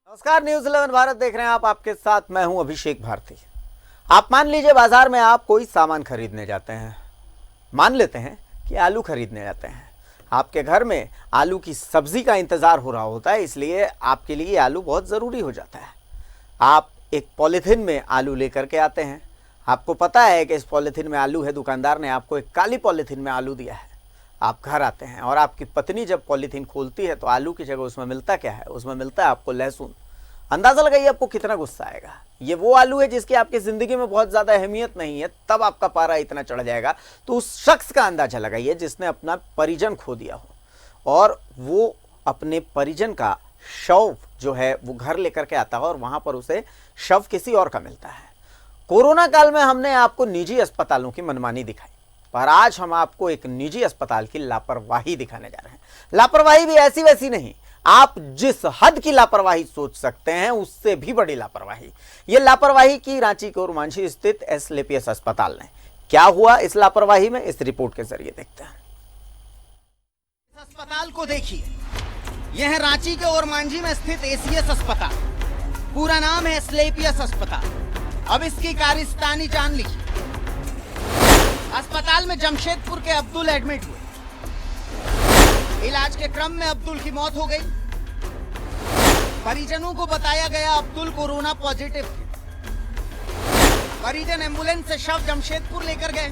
नमस्कार, न्यूज़ 11 भारत देख रहे हैं आप। आपके साथ मैं हूं अभिषेक भारती। आप मान लीजिए बाजार में आप कोई सामान खरीदने जाते हैं। मान लेते हैं कि आलू खरीदने जाते हैं। आपके घर में आलू की सब्जी का इंतजार हो रहा होता है, इसलिए आपके लिए आलू बहुत ज़रूरी हो जाता है। आप एक पॉलीथीन में आलू लेकर के आते हैं। आपको पता है कि इस पॉलीथीन में आलू है, दुकानदार ने आपको एक काली पॉलीथीन में आलू दिया है। आप घर आते हैं और आपकी पत्नी जब पॉलीथीन खोलती है तो आलू की जगह उसमें मिलता क्या है? उसमें मिलता है आपको लहसुन। अंदाज़ा लगाइए आपको कितना गुस्सा आएगा। ये वो आलू है जिसकी आपकी ज़िंदगी में बहुत ज़्यादा अहमियत नहीं है, तब आपका पारा इतना चढ़ जाएगा। तो उस शख्स का अंदाज़ा लगाइए जिसने अपना परिजन खो दिया हो और वो अपने परिजन का शव जो है वो घर लेकर के आता है और वहाँ पर उसे शव किसी और का मिलता है। कोरोना काल में हमने आपको निजी अस्पतालों की मनमानी दिखाई, पर आज हम आपको एक निजी अस्पताल की लापरवाही दिखाने जा रहे हैं। लापरवाही भी ऐसी वैसी नहीं, आप जिस हद की लापरवाही सोच सकते हैं उससे भी बड़ी लापरवाही। ये लापरवाही की रांची के ओरमांझी स्थित एसक्लेपियस अस्पताल ने। क्या हुआ इस लापरवाही में, इस रिपोर्ट के जरिए देखते हैं। इस अस्पताल को देखिए, यह है रांची के ओरमांझी में स्थित एसीएस अस्पताल। पूरा नाम है एसक्लेपियस अस्पताल। अब इसकी कारस्तानी जान लीजिए। अस्पताल में जमशेदपुर के अब्दुल एडमिट हुए। इलाज के क्रम में अब्दुल की मौत हो गई। परिजनों को बताया गया अब्दुल कोरोना पॉजिटिव थे। परिजन एम्बुलेंस से शव जमशेदपुर लेकर गए।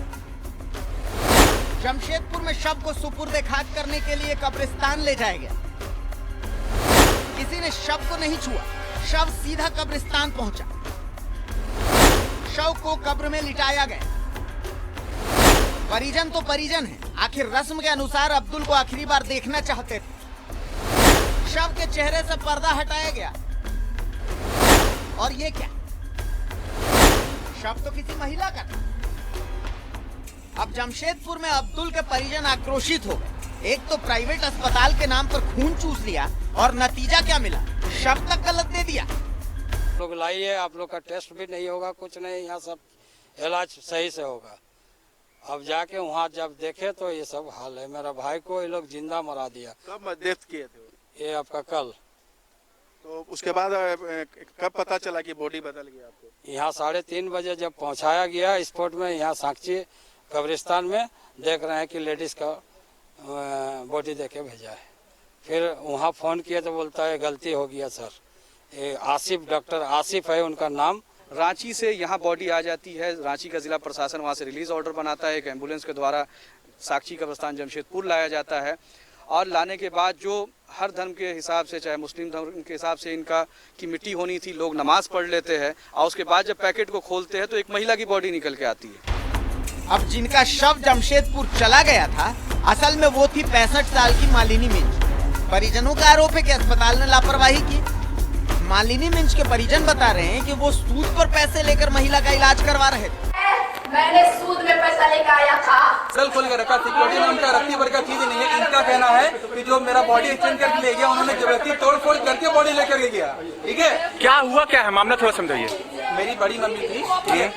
जमशेदपुर में शव को सुपुर्द खाक करने के लिए कब्रिस्तान ले जाया गया। किसी ने शव को नहीं छुआ, शव सीधा कब्रिस्तान पहुंचा। शव को कब्र में लिटाया गया। परिजन तो परिजन है, आखिर रस्म के अनुसार अब्दुल को आखिरी बार देखना चाहते थे। शव के चेहरे से पर्दा हटाया गया। और ये क्या? शव तो किसी महिला का था। अब जमशेदपुर में अब्दुल के परिजन आक्रोशित हो गए। एक तो प्राइवेट अस्पताल के नाम पर खून चूस लिया और नतीजा क्या मिला? शव तक गलत दे दिया। लोग लाइए, आप लोग का टेस्ट भी नहीं होगा, कुछ नहीं, यहाँ सब इलाज सही से होगा। अब जाके वहाँ जब देखे तो ये सब हाल है। मेरा भाई को ये लोग जिंदा मरा दिया। कब डेथ किए थे? ये आपका कल। तो उसके बाद कब पता चला कि बॉडी बदल गया आपको? यहाँ 3:30 बजे जब पहुँचाया गया स्पॉट में, यहाँ साक्षी कब्रिस्तान में, देख रहे हैं कि लेडीज का बॉडी देके भेजा है। फिर वहाँ फोन किया तो बोलता है गलती हो गया सर। ये आसिफ, डॉक्टर आसिफ है उनका नाम। रांची से यहाँ बॉडी आ जाती है। रांची का जिला प्रशासन वहाँ से रिलीज ऑर्डर बनाता है। एक एम्बुलेंस के द्वारा साक्षी कब्रिस्तान जमशेदपुर लाया जाता है और लाने के बाद जो हर धर्म के हिसाब से, चाहे मुस्लिम धर्म के हिसाब से इनका की मिट्टी होनी थी, लोग नमाज पढ़ लेते हैं और उसके बाद जब पैकेट को खोलते हैं तो एक महिला की बॉडी निकल के आती है। अब जिनका शव जमशेदपुर चला गया था, असल में वो थी 65 साल की मालिनी मिंज। परिजनों का आरोप है कि अस्पताल ने लापरवाही की। मालिनी मिंज के परिजन बता रहे हैं कि वो सूद पर पैसे लेकर महिला का इलाज करवा रहे थे। मैंने सूद में पैसा लेकर आया था। सेल खोल के रखा, सिक्योरिटी नाम का रत्ती भर का चीज नहीं है। इनका कहना है कि जो मेरा बॉडी एक्सचेंज करके ले गया, उन्होंने जबरदस्ती तोड़ फोड़ करके बॉडी लेकर के गया। ठीक है, क्या हुआ, क्या है मामला, थोड़ा समझाइए। मेरी बड़ी मम्मी थी,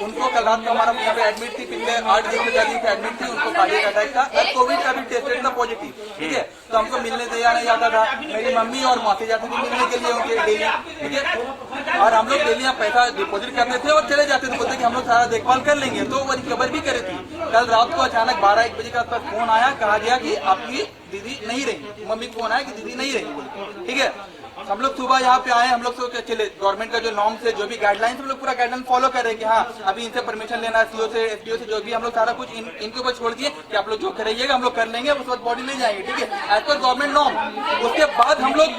उनको कल रात को हमारा यहाँ पे एडमिट थी। पिछले 8 दिन से ज्यादा एडमिट थी। उनको कार्डियक अटैक था और कोविड का भी टेस्टेड था पॉजिटिव। ठीक है, तो हमको मिलने दिया नहीं जाता था। मेरी मम्मी और मासी जाती थी मिलने के लिए उनके डेली। ठीक है, और हम लोग डेली यहाँ पैसा डिपोजिट करते थे और चले जाते थे, बोलते कि हम लोग सारा देखभाल कर लेंगे। तो वो रिकवर भी करे थी। कल रात को अचानक 12-1 बजे का फोन आया, कहा गया कि आपकी दीदी नहीं रही। मम्मी को फोन आया कि दीदी नहीं रही। ठीक है, हम लोग सुबह यहाँ पे आए। हम लोग तो चले गवर्नमेंट का जो नॉर्म्स है, जो भी गाइडलाइंस, हम लोग पूरा गाइडलाइन फॉलो कर रहे हैं कि हाँ अभी इनसे परमिशन लेना है, सीओ से, एसडीओ से, जो भी हम लोग सारा कुछ इनके ऊपर छोड़ दिए कि आप लोग जो करिएगा हम लोग कर लेंगे। उस वक्त बॉडी ले जाएंगे। ठीक है, एज पर गवर्नमेंट नॉर्म। उसके बाद हम लोग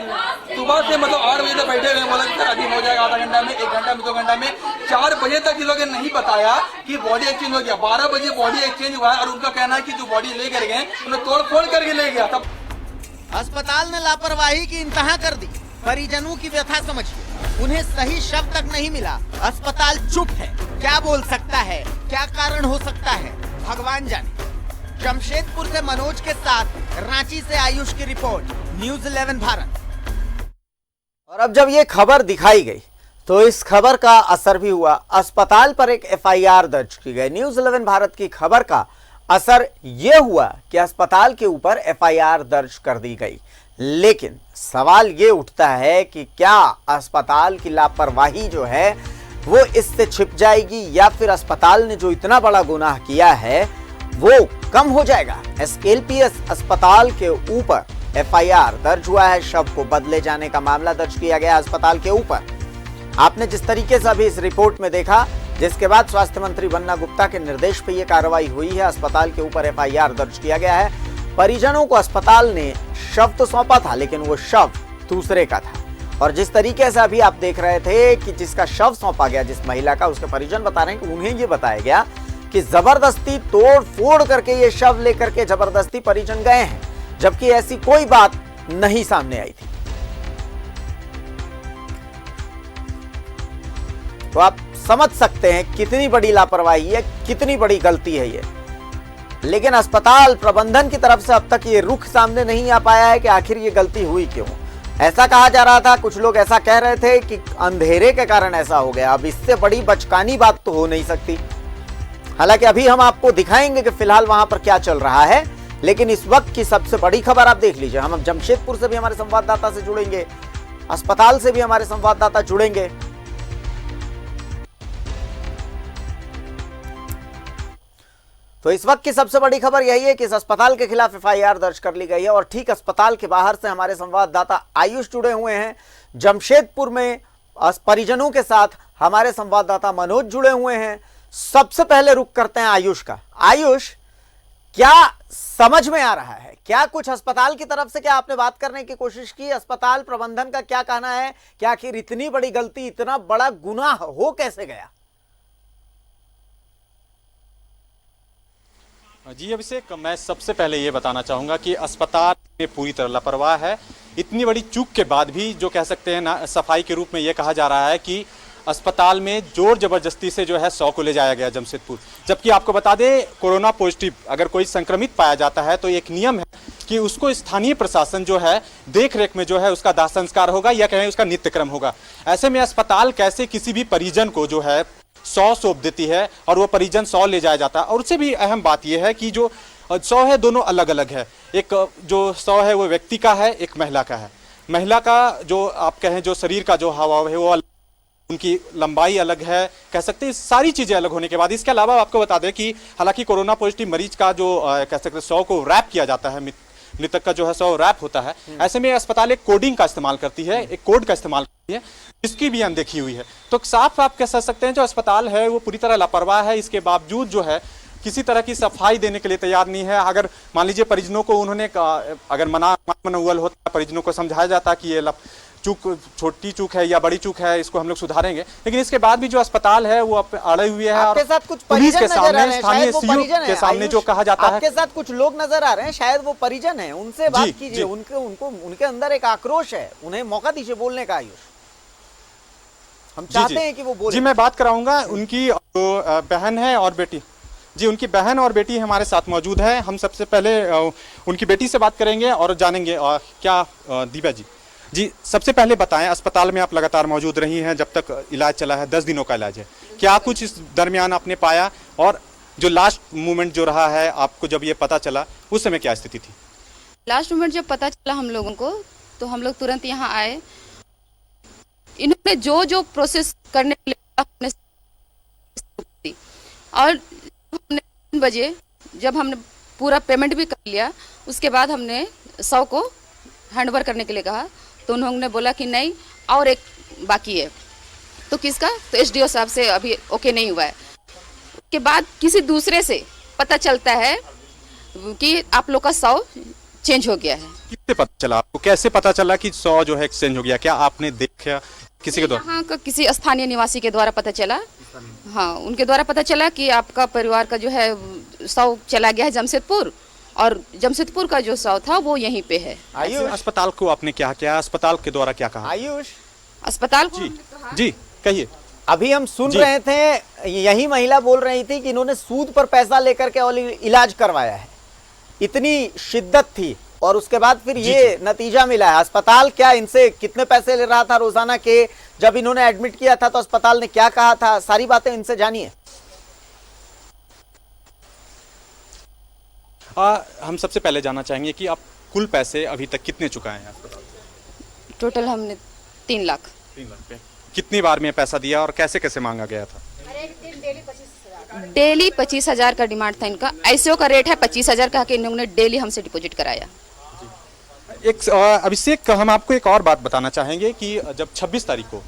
सुबह से 8 बजे तक बैठे हुए, बोला सर अभी हो जाएगा, आधा घंटा में, 1 घंटा में, 2 घंटा में। 4 बजे तक ये लोग नहीं बताया कि बॉडी एक्सचेंज हो गया। 12 बजे बॉडी एक्सचेंज हुआ और उनका कहना है कि जो बॉडी लेकर गए उन्हें तोड़ फोड़ करके ले गया। तब अस्पताल ने लापरवाही की इंतहा कर दी। परिजनों की व्यथा समझिए, उन्हें सही शव तक नहीं मिला। अस्पताल चुप है। क्या बोल सकता है, क्या कारण हो सकता है, भगवान जाने। जमशेदपुर से मनोज के साथ रांची से आयुष की रिपोर्ट, न्यूज़ 11 भारत। और अब जब ये खबर दिखाई गई तो इस खबर का असर भी हुआ। अस्पताल पर एक एफआईआर दर्ज की गई। न्यूज़ 11 भारत की खबर का असर यह हुआ कि अस्पताल के ऊपर एफआईआर दर्ज कर दी गई। लेकिन सवाल ये उठता है कि क्या अस्पताल की लापरवाही जो है वो इससे छिप जाएगी या फिर अस्पताल ने जो इतना बड़ा गुनाह किया है वो कम हो जाएगा। एसकेएलपीएस अस्पताल के ऊपर एफआईआर दर्ज हुआ है, शव को बदले जाने का मामला दर्ज किया गया अस्पताल के ऊपर। आपने जिस तरीके से अभी इस रिपोर्ट में देखा, जिसके बाद स्वास्थ्य मंत्री बन्ना गुप्ता के निर्देश पे ये कार्रवाई हुई है, अस्पताल के ऊपर एफआईआर दर्ज किया गया है। परिजनों को अस्पताल ने शव तो सौंपा था, लेकिन वो शव दूसरे का था। और जिस तरीके से अभी आप देख रहे थे कि जिसका शव सौंपा गया, जिस महिला का, उसके परिजन बता रहे हैं कि उन्हें ये बताया गया कि जबरदस्ती तोड़ फोड़ करके ये शव लेकर के जबरदस्ती परिजन गए हैं, जबकि ऐसी कोई बात नहीं सामने आई थी। तो आप समझ सकते हैं कितनी बड़ी लापरवाही है, कितनी बड़ी गलती है ये। लेकिन अस्पताल प्रबंधन की तरफ से अब तक ये रुख सामने नहीं आ पाया है कि आखिर ये गलती हुई क्यों। ऐसा कहा जा रहा था, कुछ लोग ऐसा कह रहे थे कि अंधेरे के कारण ऐसा हो गया। अब इससे बड़ी बचकानी बात तो हो नहीं सकती। हालांकि अभी हम आपको दिखाएंगे कि फिलहाल वहां पर क्या चल रहा है, लेकिन इस वक्त की सबसे बड़ी खबर आप देख लीजिए। हम अब जमशेदपुर से भी हमारे संवाददाता से जुड़ेंगे, अस्पताल से भी हमारे संवाददाता जुड़ेंगे। तो इस वक्त की सबसे बड़ी खबर यही है कि इस अस्पताल के खिलाफ एफआईआर दर्ज कर ली गई है और ठीक अस्पताल के बाहर से हमारे संवाददाता आयुष जुड़े हुए हैं। जमशेदपुर में परिजनों के साथ हमारे संवाददाता मनोज जुड़े हुए हैं। सबसे पहले रुख करते हैं आयुष का। आयुष, क्या समझ में आ रहा है? क्या कुछ अस्पताल की तरफ से क्या आपने बात करने की कोशिश की? अस्पताल प्रबंधन का क्या कहना है कि आखिर इतनी बड़ी गलती, इतना बड़ा गुनाह हो कैसे गया? जी अभिषेक, मैं सबसे पहले ये बताना चाहूँगा कि अस्पताल में पूरी तरह लापरवाह है। इतनी बड़ी चूक के बाद भी जो कह सकते हैं ना, सफाई के रूप में ये कहा जा रहा है कि अस्पताल में जोर जबरदस्ती से जो है 100 को ले जाया गया जमशेदपुर। जबकि आपको बता दें, कोरोना पॉजिटिव अगर कोई संक्रमित पाया जाता है तो एक नियम है कि उसको स्थानीय प्रशासन जो है देख रेख में जो है उसका दाह संस्कार होगा या कहें उसका नित्यक्रम होगा। ऐसे में अस्पताल कैसे किसी भी परिजन को जो है 100 सौंप देती है और वो परिजन 100 ले जाया जाता है। और उससे भी अहम बात यह है कि जो 100 है दोनों अलग अलग है। एक जो 100 है वो व्यक्ति का है, एक महिला का है। महिला का जो आप कहें जो शरीर का जो हाव है वो उनकी लंबाई अलग है, कह सकते हैं सारी चीज़ें अलग होने के बाद। इसके अलावा आपको बता दें कि हालांकि कोरोना पॉजिटिव मरीज का जो कह सकते हैं 100 को रैप किया जाता है, मृतक का जो है 100 रैप होता है। ऐसे में अस्पताल एक कोडिंग का इस्तेमाल करती है, एक कोड का इस्तेमाल करती है, इसकी भी अनदेखी हुई है। तो साफ आप कह सकते हैं जो अस्पताल है वो पूरी तरह लापरवाह है। इसके बावजूद जो है किसी तरह की सफाई देने के लिए तैयार नहीं है। अगर मान लीजिए परिजनों को उन्होंने अगर मनोवल होता, परिजनों को समझाया जाता कि ये चूक छोटी चूक है या बड़ी चूक है, इसको हम लोग सुधारेंगे, लेकिन इसके बाद भी जो अस्पताल है वो अड़े हुए है। आपके साथ कुछ पुलिस के परिजन नजर आ रहे सामने, हैं, स्थानीय शायद वो सीओ परिजन के है। सामने जो कहा जाता है, आपके साथ कुछ लोग नजर आ रहे हैं, शायद वो परिजन है, उनसे बात कीजिए। उनके अंदर एक आक्रोश है, उन्हें मौका दीजिए बोलने का। आयुष, हम चाहते हैं कि वो बोले। जी मैं बात कराऊंगा। उनकी बहन है और बेटी, जी उनकी बहन और बेटी हमारे साथ मौजूद है। हम सबसे पहले उनकी बेटी से बात करेंगे और जानेंगे क्या दीपा जी सबसे पहले बताएं, अस्पताल में आप लगातार मौजूद रही हैं जब तक इलाज चला है, 10 दिनों का इलाज है, क्या कुछ इस दरमियान आपने पाया? और जो लास्ट मोमेंट जो रहा है आपको जब ये पता चला, उस समय क्या स्थिति थी? लास्ट मोमेंट जब पता चला हम लोगों को तो हम लोग तुरंत यहाँ आए। इन्होंने जो जो प्रोसेस करने के लिए और 3 बजे जब हमने पूरा पेमेंट भी कर लिया, उसके बाद हमने 100 को हैंडओवर करने के लिए कहा तो उन्होंने बोला कि नहीं और एक बाकी है। तो किसका? तो एसडीओ साहब से अभी ओके नहीं हुआ है। उसके बाद किसी दूसरे से पता चलता है कि आप लोग का 100 चेंज हो गया है। किससे पता चला आपको? कैसे पता चला कि 100 जो है एक्सचेंज हो गया? क्या आपने देखा किसी के द्वारा? यहाँ का किसी स्थानीय निवासी के द्वारा पता चला। हाँ, उनके द्वारा पता चला कि आपका परिवार का जो है 100 चला गया है जमशेदपुर, और जमशेदपुर का जो 100 था वो यहीं पे है। आयुष, अस्पताल को आपने क्या किया? अस्पताल के द्वारा क्या कहा? आयुष, अस्पताल को जी कहिए। अभी हम सुन रहे थे, यही महिला बोल रही थी कि इन्होंने सूद पर पैसा लेकर के और इलाज करवाया है, इतनी शिद्दत थी और उसके बाद फिर ये नतीजा मिला है। अस्पताल क्या इनसे कितने पैसे ले रहा था रोजाना के? जब इन्होंने एडमिट किया था तो अस्पताल ने क्या कहा था? सारी बातें इनसे जानिए। हम सबसे पहले जानना चाहेंगे कि आप कुल पैसे अभी तक कितने चुकाए हैं अस्पताल? टोटल हमने 3 लाख। 3 लाख पे कितनी बार में पैसा दिया और कैसे कैसे मांगा गया था? डेली 25,000 का डिमांड था इनका। आईसीयू का रेट है 25,000 का, कि इन्होंने डेली हमसे डिपॉजिट कराया। एक अभिषेक, हम आपको एक और बात बताना चाहेंगे कि जब 26 तारीख को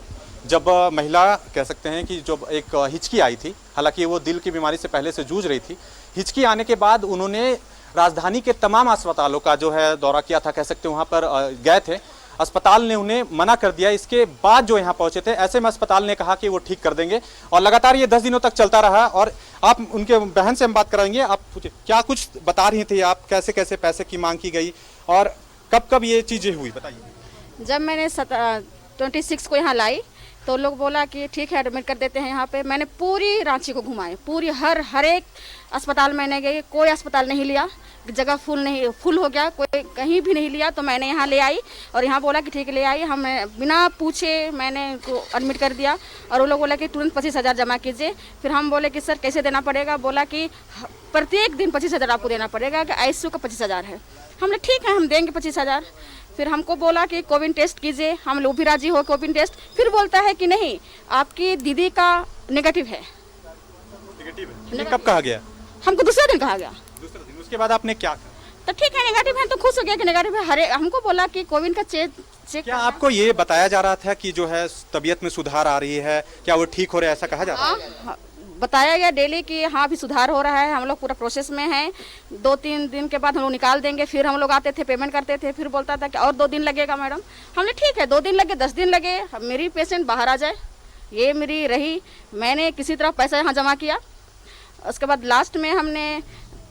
जब महिला कह सकते हैं कि जब एक हिचकी आई थी, हालांकि वो दिल की बीमारी से पहले से जूझ रही थी, हिचकी आने के बाद उन्होंने राजधानी के तमाम अस्पतालों का जो है दौरा किया था, कह सकते हैं वहाँ पर गए थे। अस्पताल ने उन्हें मना कर दिया। इसके बाद जो यहाँ पहुंचे थे, ऐसे में अस्पताल ने कहा कि वो ठीक कर देंगे और लगातार ये 10 दिनों तक चलता रहा। और आप उनके बहन से हम बात कराएंगे। आप क्या कुछ बता रही थी, आप कैसे कैसे पैसे की मांग की गई और कब कब ये चीज़ें हुई, बताइए। जब मैंने 26 को यहाँ लाई तो लोग बोला कि ठीक है एडमिट कर देते हैं यहाँ पे। मैंने पूरी रांची को घुमाए, पूरी हर एक अस्पताल मैंने गई, कोई अस्पताल नहीं लिया, जगह फुल हो गया, कोई कहीं भी नहीं लिया। तो मैंने यहाँ ले आई और यहाँ बोला कि ठीक है ले आई। हम बिना पूछे मैंने उनको एडमिट कर दिया और वो लोग बोला कि तुरंत 25,000 जमा कीजिए। फिर हम बोले कि सर कैसे देना पड़ेगा? बोला कि प्रत्येक दिन 25,000 आपको देना पड़ेगा, कि आईसीयू का 25,000 है। हमने ठीक है हम देंगे 25,000। फिर हमको बोला कि कोविड टेस्ट कीजिए, हम लोग भी राजी हो कोविड टेस्ट। फिर बोलता है कि नहीं आपकी दीदी का नेगेटिव है। ये कब कहा गया? हमको दूसरे दिन कहा गया। दूसरे दिन? उसके बाद आपने क्या कहा? तो ठीक है नेगेटिव है, तो खुश हो गया कि नेगेटिव है। हरे हमको बोला कि कोविड का चेक क्या आपको ये बताया जा रहा था कि जो है तबीयत में सुधार आ रही है, क्या वो ठीक हो रहा है, ऐसा कहा जा रहा है? बताया गया डेली कि हाँ अभी सुधार हो रहा है, हम लोग पूरा प्रोसेस में हैं, 2-3 दिन के बाद हम लोग निकाल देंगे। फिर हम लोग आते थे पेमेंट करते थे, फिर बोलता था कि और 2 दिन लगेगा मैडम। हमने ठीक है 2 दिन लगे 10 दिन लगे, मेरी पेशेंट बाहर आ जाए, ये मेरी रही। मैंने किसी तरह पैसा यहाँ जमा किया। उसके बाद लास्ट में हमने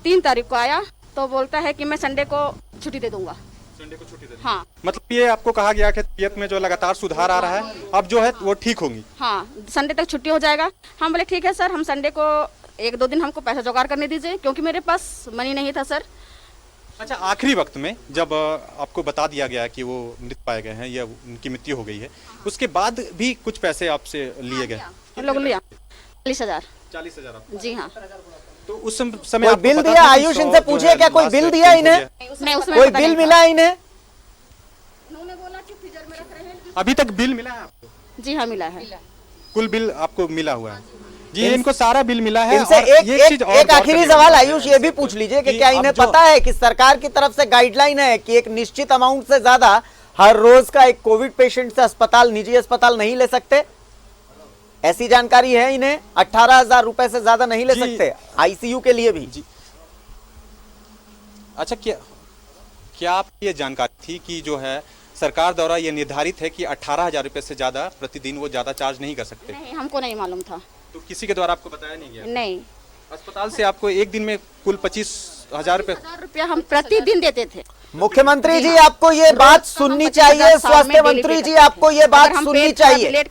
3 तारीख को आया तो बोलता है कि मैं संडे को छुट्टी दे दूंगा। संडे को छुट्टी दे दूंगा? हाँ, मतलब ये आपको कहा गया कि तबीयत में जो लगातार सुधार आ रहा है, अब जो है वो ठीक होंगी? हाँ संडे तक छुट्टी हो जाएगा। हम बोले ठीक है सर, हम संडे को 1-2 दिन हमको पैसा जुगाड़ करने दीजिए, क्योंकि मेरे पास मनी नहीं था सर। अच्छा, आखिरी वक्त में जब आपको बता दिया गया कि वो मृत पाए गए हैं या उनकी मृत्यु हो गई है, उसके बाद भी कुछ पैसे आपसे लिए गए? हम लोग लिया 40,000। 40,000? जी हाँ। तो उस समय कोई बिल दिया? आयुष इनसे पूछिए क्या कोई बिल दिया इन्हें? कोई बिल मिला इन्हें? उन्होंने बोला कि फ्रीजर में रख रहे हैं। अभी तक बिल मिला है आपको? जी हाँ मिला है। कुल बिल आपको मिला हुआ है? जी, इनको सारा बिल मिला है। इनसे एक आखिरी सवाल आयुष ये भी पूछ लीजिए कि क्या इन्हें पता है कि सरकार की तरफ से गाइडलाइन है कि एक निश्चित अमाउंट से ज्यादा हर रोज का एक कोविड पेशेंट से अस्पताल, निजी अस्पताल नहीं ले सकते? ऐसी जानकारी है इन्हें? 18,000 रुपए से ज्यादा नहीं ले सकते आईसीयू के लिए भी? जी। अच्छा, क्या आप ये जानकारी थी कि जो है सरकार द्वारा ये निर्धारित है कि 18,000 रुपए से ज्यादा प्रतिदिन वो ज्यादा चार्ज नहीं कर सकते? नहीं, हमको नहीं मालूम था। तो किसी के द्वारा आपको बताया नहीं गया? नहीं। अस्पताल से आपको एक दिन में कुल 25,000 रुपए हम प्रतिदिन देते थे। मुख्यमंत्री जी आपको ये बात सुननी चाहिए, स्वास्थ्य मंत्री जी आपको ये बात सुननी चाहिए।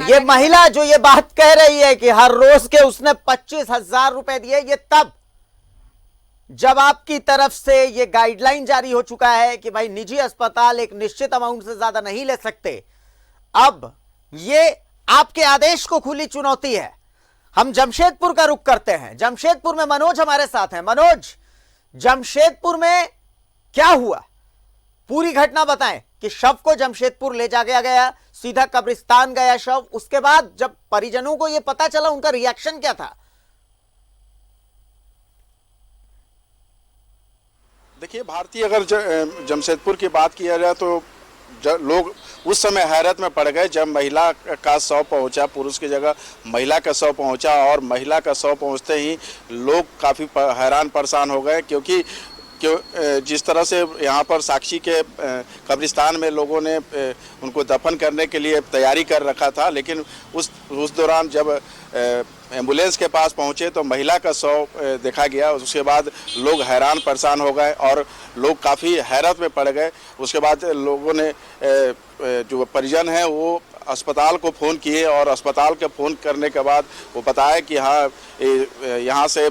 ये महिला जो ये बात कह रही है कि हर रोज के उसने 25,000 रुपए दिए, ये तब जब आपकी तरफ से ये गाइडलाइन जारी हो चुका है कि भाई निजी अस्पताल एक निश्चित अमाउंट से ज्यादा नहीं ले सकते। अब ये आपके आदेश को खुली चुनौती है। हम जमशेदपुर का रुख करते हैं। जमशेदपुर में मनोज हमारे साथ हैं। मनोज, जमशेदपुर में क्या हुआ, पूरी घटना बताएं कि शव को जमशेदपुर ले जाया गया, सीधा कब्रिस्तान गया शव, उसके बाद जब परिजनों को यह पता चला उनका रिएक्शन क्या था? देखिए भारतीय, अगर जमशेदपुर की बात किया जाए तो लोग उस समय हैरत में पड़ गए जब महिला का शव पहुंचा, पुरुष की जगह महिला का शव पहुंचा। और महिला का शव पहुंचते ही लोग काफ़ी हैरान परेशान हो गए, क्योंकि जिस तरह से यहाँ पर साक्षी के कब्रिस्तान में लोगों ने उनको दफन करने के लिए तैयारी कर रखा था, लेकिन उस दौरान जब एम्बुलेंस के पास पहुँचे तो महिला का शव देखा गया। उसके बाद लोग हैरान परेशान हो गए और लोग काफ़ी हैरत में पड़ गए। उसके बाद लोगों ने जो परिजन हैं वो अस्पताल को फ़ोन किए और अस्पताल के फ़ोन करने के बाद वो बताया कि हाँ यहाँ से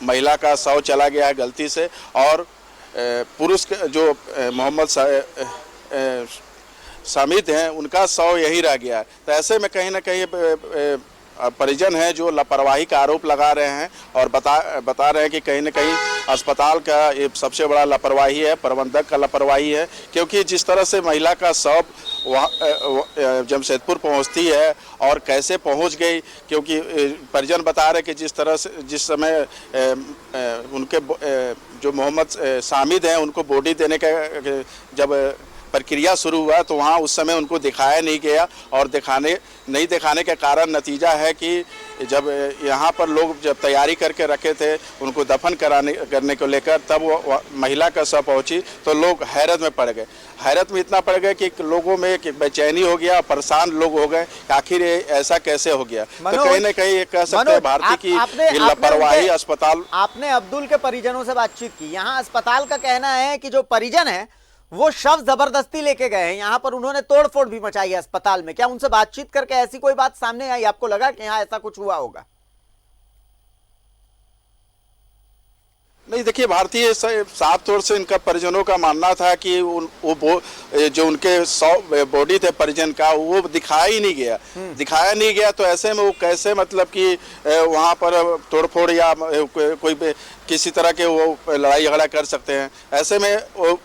महिला का शव चला गया है गलती से, और पुरुष जो मोहम्मद सामिद हैं उनका शव यहीं रह गया है। तो ऐसे में कहीं ना कहीं परिजन हैं जो लापरवाही का आरोप लगा रहे हैं और बता रहे हैं कि कहीं न कहीं अस्पताल का ये सबसे बड़ा लापरवाही है, प्रबंधक का लापरवाही है। क्योंकि जिस तरह से महिला का शव वहाँ जमशेदपुर पहुँचती है और कैसे पहुँच गई, क्योंकि परिजन बता रहे कि जिस समय उनके जो मोहम्मद सामिद हैं उनको बॉडी देने का जब प्रक्रिया शुरू हुआ तो वहाँ उस समय उनको दिखाया नहीं गया और नहीं दिखाने के कारण नतीजा है कि जब यहाँ पर लोग जब तैयारी करके रखे थे उनको दफन करने को लेकर, तब वो महिला का शव पहुँची तो लोग हैरत में पड़ गए। हैरत में इतना पड़ गए कि लोगों में बेचैनी हो गया, परेशान लोग हो गए, आखिर ये ऐसा कैसे हो गया। तो कहीं ना कहीं ये कह सकते हैं भारतीय की लापरवाही अस्पताल। आपने अब्दुल के परिजनों से बातचीत की। यहाँ अस्पताल का कहना है कि जो परिजन है वो शव जबरदस्ती लेके गए हैं, यहाँ पर उन्होंने तोड़फोड़ भी मचाई है अस्पताल में। क्या उनसे बातचीत करके ऐसी कोई बात सामने आई? आपको लगा कि यहाँ ऐसा कुछ हुआ होगा? नहीं, देखिए भारतीय साफ तौर से इनका परिजनों का मानना था कि जो उनके 100 बॉडी थे परिजन का वो दिखाया नहीं गया। तो ऐसे में वो कैसे मतलब कि वहाँ पर तोड़फोड़ या कोई किसी तरह के वो लड़ाई झगड़ा कर सकते हैं। ऐसे में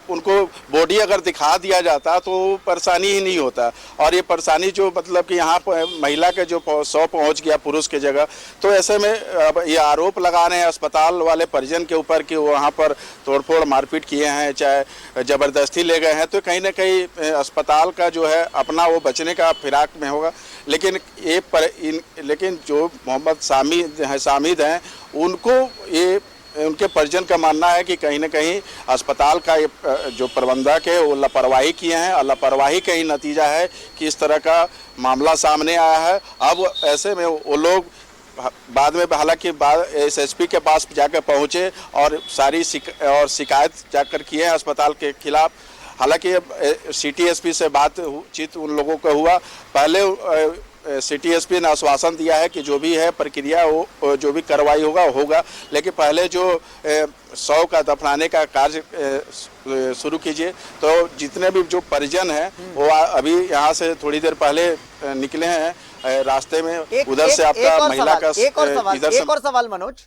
उनको बॉडी अगर दिखा दिया जाता तो परेशानी ही नहीं होता। और ये परेशानी जो मतलब कि यहाँ पर महिला के जो 100 पहुँच गया पुरुष की जगह, तो ऐसे में अब ये आरोप लगा रहे हैं अस्पताल वाले परिजन के ऊपर कि वहाँ पर तोड़फोड़ मारपीट किए हैं, चाहे ज़बरदस्ती ले गए हैं। तो कहीं ना कहीं अस्पताल का जो है अपना वो बचने का फिराक में होगा। लेकिन जो मोहम्मद सामिद हैं उनके परिजन का मानना है कि कहीं ना कहीं अस्पताल का ये जो प्रबंधक है वो लापरवाही किए हैं और लापरवाही का ही नतीजा है कि इस तरह का मामला सामने आया है। अब ऐसे में वो लोग बाद में हालांकि SSP के पास जाकर पहुंचे और सारी शिकायत जाकर किए हैं अस्पताल के खिलाफ। हालांकि सिटी एसपी से बातचीत उन लोगों का हुआ। पहले सिटी एसपी ने आश्वासन दिया है कि जो भी है प्रक्रिया वो जो भी कार्रवाई होगा, लेकिन पहले जो शव का दफनाने का कार्य शुरू कीजिए। तो जितने भी जो परिजन हैं वो अभी यहाँ से थोड़ी देर पहले निकले हैं रास्ते में। उधर से आपका महिला का एक और सवाल मनोज,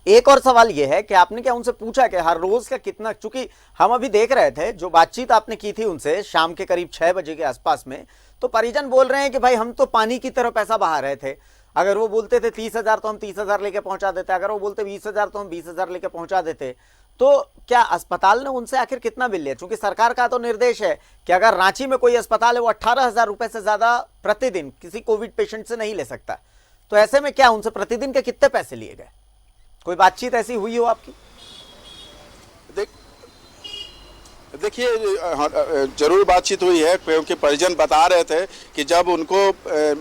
एक और सवाल यह है कि आपने क्या उनसे पूछा कि हर रोज का कितना, चूंकि हम अभी देख रहे थे जो बातचीत आपने की थी उनसे शाम के करीब 6 बजे के आसपास में, तो परिजन बोल रहे हैं कि भाई हम तो पानी की तरह पैसा बहा रहे थे। अगर वो बोलते थे 30,000 तो हम 30,000 लेके पहुंचा देते, अगर वो बोलते 20,000 तो हम 20,000 लेके पहुंचा देते। तो क्या अस्पताल ने उनसे आखिर कितना बिल लिया? चूंकि सरकार का तो निर्देश है कि अगर रांची में कोई अस्पताल है वो 18,000 रुपए से ज्यादा प्रतिदिन किसी कोविड पेशेंट से नहीं ले सकता। तो ऐसे में क्या उनसे प्रतिदिन के कितने पैसे लिए गए? कोई बातचीत ऐसी हुई हो आपकी? देखिए जरूर बातचीत हुई है, क्योंकि परिजन बता रहे थे कि जब उनको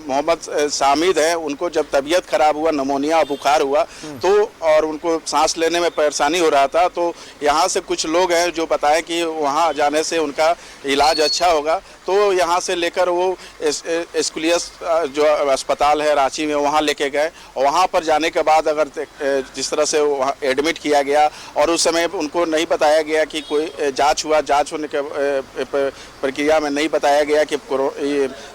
मोहम्मद सामिद है उनको जब तबीयत खराब हुआ, निमोनिया बुखार हुआ तो और उनको सांस लेने में परेशानी हो रहा था, तो यहाँ से कुछ लोग हैं जो बताएं कि वहाँ जाने से उनका इलाज अच्छा होगा। तो यहाँ से लेकर वो एस्कुलियस जो अस्पताल है रांची में वहाँ लेके गए। वहाँ पर जाने के बाद अगर जिस तरह से वहाँ एडमिट किया गया और उस समय उनको नहीं बताया गया कि कोई जांच हुआ, जांच होने के प्रक्रिया में नहीं बताया गया कि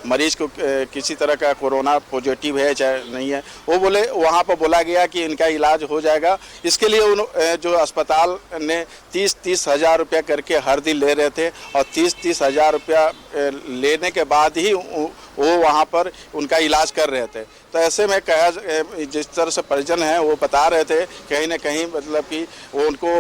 मरीज को किसी तरह का कोरोना पॉजिटिव है चाहे नहीं है। वो बोले वहाँ पर बोला गया कि इनका इलाज हो जाएगा। इसके लिए जो अस्पताल ने 30-30 हज़ार रुपया करके हर दिन ले रहे थे और 30-30 हज़ार रुपया लेने के बाद ही वो वहाँ पर उनका इलाज कर रहे थे। तो ऐसे में जिस तरह से परिजन हैं वो बता रहे थे कहीं ना कहीं मतलब कि वो उनको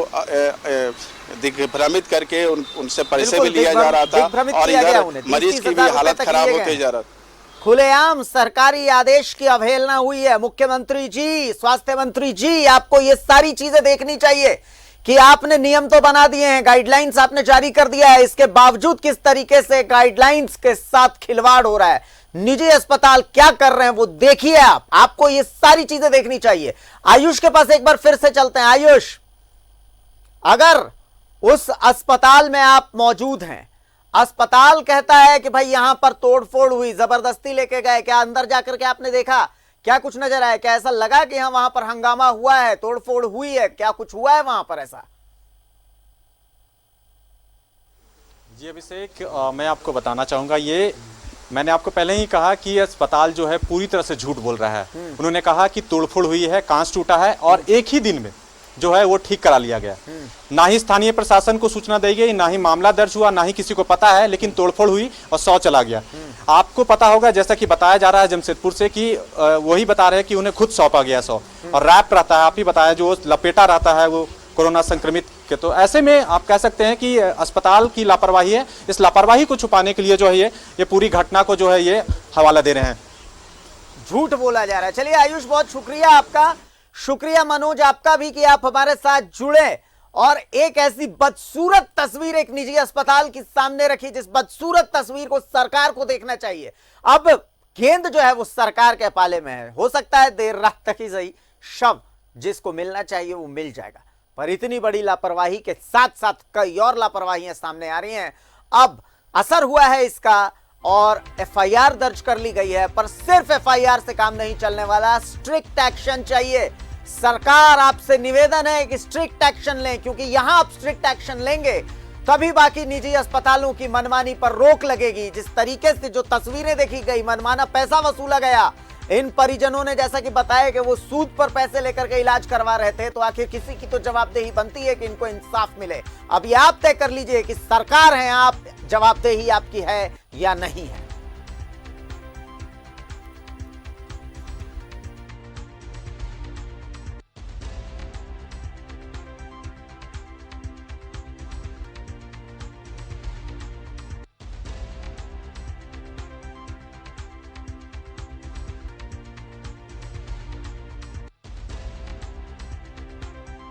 दिग्भ्रमित करके उनसे पैसे भी लिया जा रहा था और इधर मरीज की भी हालत खराब होते जा रहा था। खुलेआम सरकारी आदेश की अवहेलना हुई है। मुख्यमंत्री जी, स्वास्थ्य मंत्री जी, आपको ये सारी चीजें देखनी चाहिए कि आपने नियम तो बना दिए हैं, गाइडलाइंस आपने जारी कर दिया है, इसके बावजूद किस तरीके से गाइडलाइंस के साथ खिलवाड़ हो रहा है, निजी अस्पताल क्या कर रहे हैं वो देखिए। आपको ये सारी चीजें देखनी चाहिए। आयुष के पास एक बार फिर से चलते हैं। आयुष, अगर उस अस्पताल में आप मौजूद हैं, अस्पताल कहता है कि भाई यहां पर तोड़फोड़ हुई, जबरदस्ती लेके गए, क्या अंदर जाकर के आपने देखा, क्या कुछ नजर आया? क्या ऐसा लगा कि वहां पर हंगामा हुआ है, तोड़फोड़ हुई है, क्या कुछ हुआ है वहां पर ऐसा? जी अभिषेक, मैं आपको बताना चाहूंगा, ये मैंने आपको पहले ही कहा कि अस्पताल जो है पूरी तरह से झूठ बोल रहा है। उन्होंने कहा कि तोड़फोड़ हुई है, कांच टूटा है और एक ही दिन में जो है वो ठीक करा लिया गया। ना ही स्थानीय प्रशासन को सूचना दी गई, ना ही मामला दर्ज हुआ, ना ही किसी को पता है, लेकिन तोड़फोड़ हुई और 100 चला गया। आपको पता होगा, जैसा कि बताया जा रहा है जमशेदपुर से, कि वही बता रहे हैं कि उन्हें खुद सौंपा गया 100 और रैप रहता है, आप ही बताया, जो लपेटा रहता है वो कोरोना संक्रमित के। तो ऐसे में आप कह सकते हैं कि अस्पताल की लापरवाही है। इस लापरवाही को छुपाने के लिए जो है ये पूरी घटना को जो है ये हवाला दे रहे हैं। झूठ बोला जा रहा है। चलिए आयुष, बहुत शुक्रिया आपका, शुक्रिया मनोज आपका भी कि आप हमारे साथ जुड़े और एक ऐसी बदसूरत तस्वीर एक निजी अस्पताल के सामने रखी, जिस बदसूरत तस्वीर को सरकार को देखना चाहिए। अब गेंद जो है वो सरकार के पाले में है। हो सकता है देर रात तक ही सही, शव जिसको मिलना चाहिए वो मिल जाएगा, पर इतनी बड़ी लापरवाही के साथ साथ कई और लापरवाहियां सामने आ रही हैं। अब असर हुआ है इसका और एफआईआर दर्ज कर ली गई है, पर सिर्फ एफआईआर से काम नहीं चलने वाला, स्ट्रिक्ट एक्शन चाहिए। सरकार आपसे निवेदन है कि स्ट्रिक्ट एक्शन लें, क्योंकि यहां आप स्ट्रिक्ट एक्शन लेंगे तभी बाकी निजी अस्पतालों की मनमानी पर रोक लगेगी। जिस तरीके से जो तस्वीरें देखी गई, मनमाना पैसा वसूला गया। इन परिजनों ने जैसा कि बताया कि वो सूद पर पैसे लेकर के इलाज करवा रहे थे, तो आखिर किसी की तो जवाबदेही बनती है कि इनको इंसाफ मिले। अब ये आप तय कर लीजिए कि सरकार है आप, जवाबदेही आपकी है या नहीं है।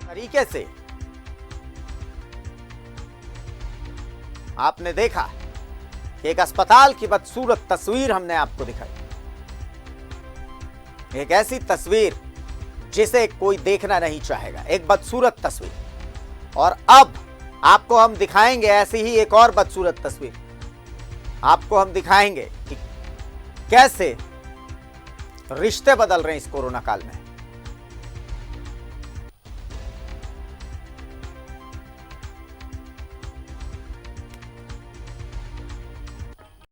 तरीके से आपने देखा कि एक अस्पताल की बदसूरत तस्वीर हमने आपको दिखाई, एक ऐसी तस्वीर जिसे कोई देखना नहीं चाहेगा, एक बदसूरत तस्वीर। और अब आपको हम दिखाएंगे ऐसी ही एक और बदसूरत तस्वीर। आपको हम दिखाएंगे कि कैसे रिश्ते बदल रहे हैं इस कोरोना काल में।